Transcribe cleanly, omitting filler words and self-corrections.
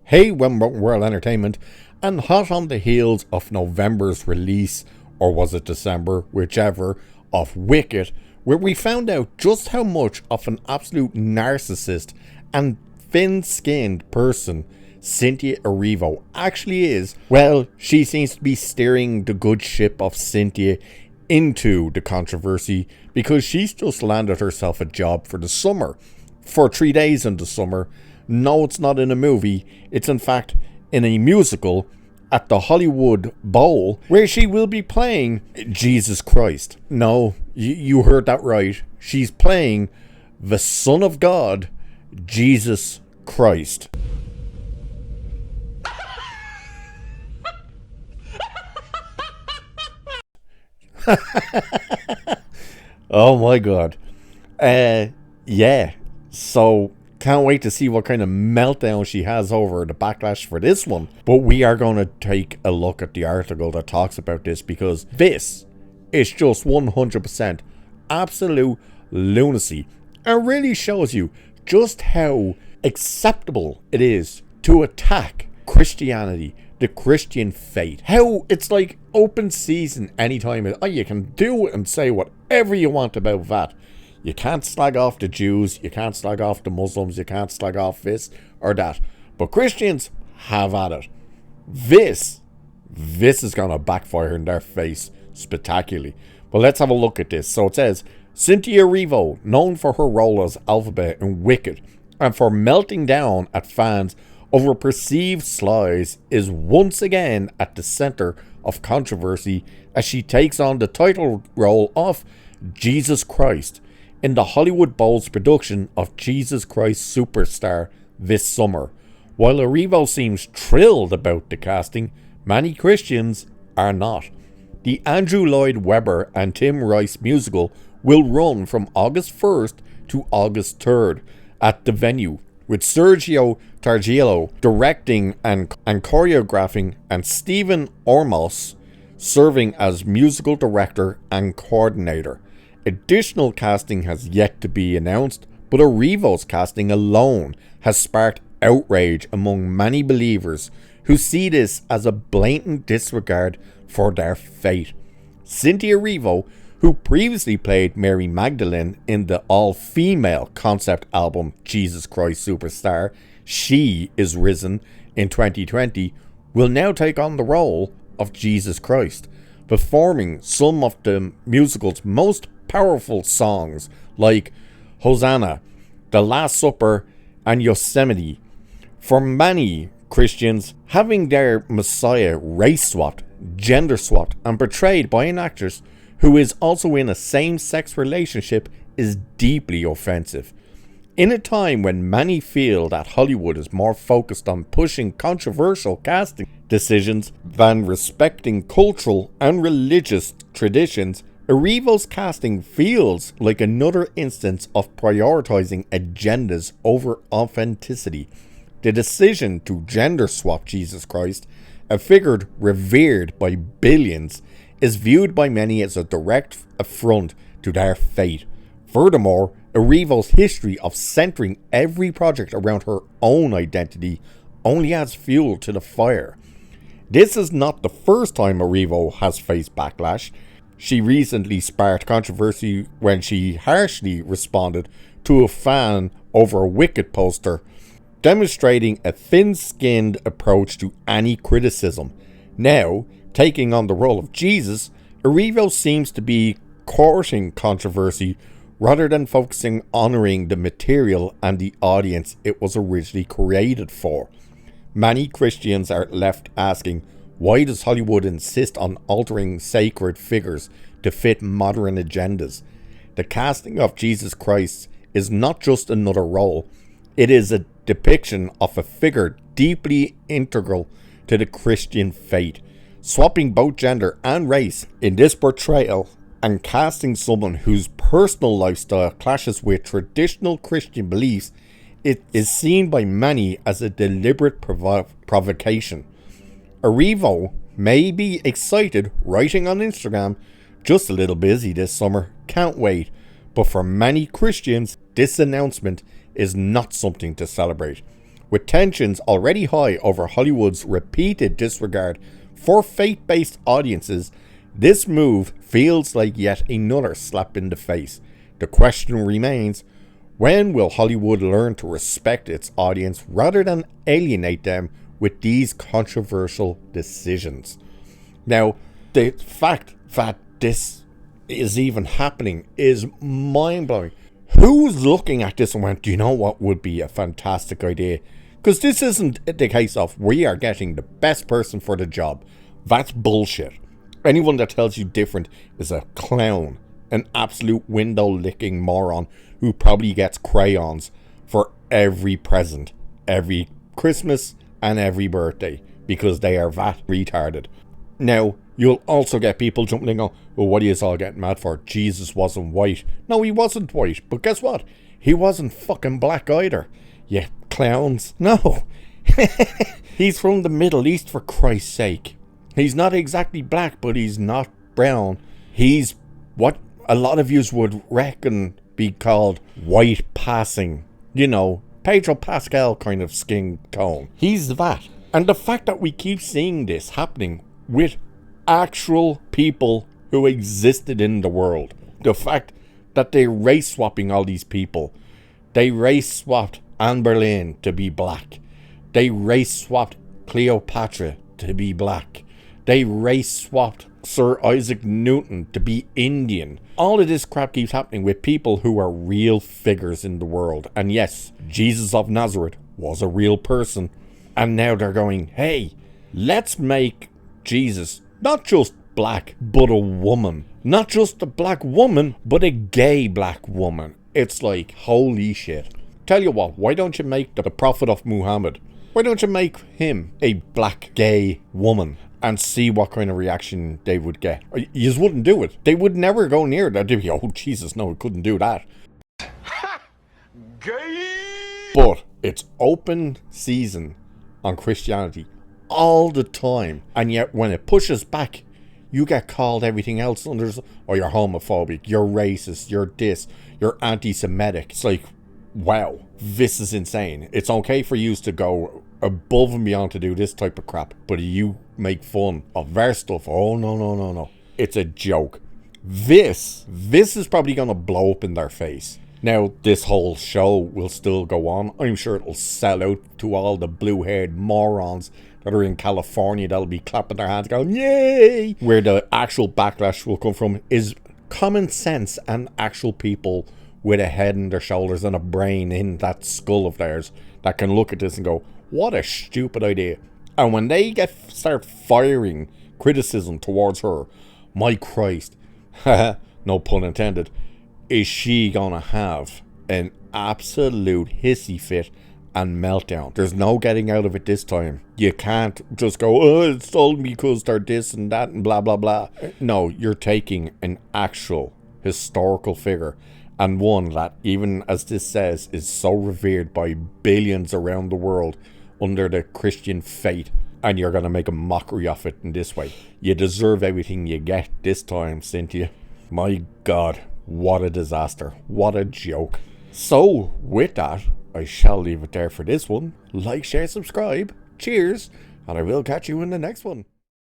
Hey, World Entertainment, and hot on the heels of November's release, or was it December, whichever, of Wicked, where we found out just how much of an absolute narcissist and thin-skinned person Cynthia Erivo actually is. Well, she seems to be steering the good ship of Cynthia into the controversy because she's just landed herself a job for the summer, for 3 days in the summer. No, it's not in a movie. It's in fact in a musical at the Hollywood Bowl, where she will be playing Jesus Christ. No, you heard that right. She's playing the Son of God, Jesus Christ. Oh my God. Yeah. So can't wait to see what kind of meltdown she has over the backlash for this one. But we are going to take a look at the article that talks about this, because this is just 100% absolute lunacy, and really shows you just how acceptable it is to attack Christianity, the Christian faith. How it's like open season anytime. You can do and say whatever you want about that. You can't slag off the Jews, you can't slag off the Muslims, you can't slag off this or that. But Christians, have at it. This is going to backfire in their face spectacularly. But let's have a look at this. So it says, Cynthia Erivo, known for her role as Alphabet in Wicked, and for melting down at fans over perceived slides, is once again at the center of controversy as she takes on the title role of Jesus Christ in the Hollywood Bowl's production of Jesus Christ Superstar this summer. While Erivo seems thrilled about the casting, many Christians are not. The Andrew Lloyd Webber and Tim Rice musical will run from August 1st to August 3rd at the venue, with Sergio Targiello directing and choreographing, and Stephen Ormos serving as musical director and coordinator. Additional casting has yet to be announced, but Erivo's casting alone has sparked outrage among many believers who see this as a blatant disregard for their faith. Cynthia Erivo, who previously played Mary Magdalene in the all-female concept album Jesus Christ Superstar, She Is Risen, in 2020, will now take on the role of Jesus Christ, performing some of the musical's most powerful songs like Hosanna, The Last Supper, and Yosemite. For many Christians, having their Messiah race swapped, gender swapped, and portrayed by an actress who is also in a same-sex relationship is deeply offensive. In a time when many feel that Hollywood is more focused on pushing controversial casting decisions than respecting cultural and religious traditions, Erivo's casting feels like another instance of prioritizing agendas over authenticity. The decision to gender swap Jesus Christ, a figure revered by billions, is viewed by many as a direct affront to their faith. Furthermore, Erivo's history of centering every project around her own identity only adds fuel to the fire. This is not the first time Erivo has faced backlash. She recently sparked controversy when she harshly responded to a fan over a Wicked poster, demonstrating a thin-skinned approach to any criticism. Now, taking on the role of Jesus, Erivo seems to be courting controversy rather than focusing on honoring the material and the audience it was originally created for. Many Christians are left asking, why does Hollywood insist on altering sacred figures to fit modern agendas? The casting of Jesus Christ is not just another role, it is a depiction of a figure deeply integral to the Christian faith. Swapping both gender and race in this portrayal and casting someone whose personal lifestyle clashes with traditional Christian beliefs, it is seen by many as a deliberate provocation. Erivo may be excited, writing on Instagram, just a little busy this summer, can't wait. But for many Christians, this announcement is not something to celebrate. With tensions already high over Hollywood's repeated disregard for faith-based audiences, this move feels like yet another slap in the face. The question remains, when will Hollywood learn to respect its audience rather than alienate them with these controversial decisions? Now, the fact that this is even happening is mind-blowing. Who's looking at this and went, do you know what would be a fantastic idea? Because this isn't the case of we are getting the best person for the job. That's bullshit. Anyone that tells you different is a clown, an absolute window-licking moron who probably gets crayons for every present, every Christmas and every birthday, because they are that retarded. Now, you'll also get people jumping in and go, well, what are you all getting mad for? Jesus wasn't white. No, he wasn't white, but guess what? He wasn't fucking black either. You clowns. No. He's from the Middle East, for Christ's sake. He's not exactly black, but he's not brown. He's what a lot of yous would reckon be called white passing. You know, Pedro Pascal kind of skin tone. He's that. And the fact that we keep seeing this happening with actual people who existed in the world. The fact that they're race swapping all these people. They race swapped Anne Boleyn to be black. They race swapped Cleopatra to be black. They race swapped Sir Isaac Newton to be Indian. All of this crap keeps happening with people who are real figures in the world. And yes, Jesus of Nazareth was a real person. And now they're going, hey, let's make Jesus not just black, but a woman. Not just a black woman, but a gay black woman. It's like, holy shit. Tell you what, why don't you make the Prophet of Muhammad? Why don't you make him a black gay woman? And see what kind of reaction they would get. You wouldn't do it. They would never go near that. They'd be, oh Jesus, no, we couldn't do that. Gay. But it's open season on Christianity all the time. And yet when it pushes back, you get called everything else under, oh, you're homophobic, you're racist, you're this, you're anti-Semitic. It's like, wow, this is insane. It's okay for you to go above and beyond to do this type of crap, but you make fun of their stuff. Oh, no. It's a joke. This is probably going to blow up in their face. Now, this whole show will still go on. I'm sure it'll sell out to all the blue-haired morons that are in California that'll be clapping their hands going, yay! Where the actual backlash will come from is common sense and actual people with a head and their shoulders and a brain in that skull of theirs that can look at this and go, what a stupid idea. And when they start firing criticism towards her, my Christ, no pun intended, is she gonna have an absolute hissy fit and meltdown. There's no getting out of it this time. You can't just go, oh, it's all because they're this and that and blah blah blah. No, you're taking an actual historical figure, and one that, even as this says, is so revered by billions around the world under the Christian faith, and you're going to make a mockery of it in this way. You deserve everything you get this time, Cynthia. My God, what a disaster. What a joke. So, with that, I shall leave it there for this one. Like, share, subscribe. Cheers, and I will catch you in the next one.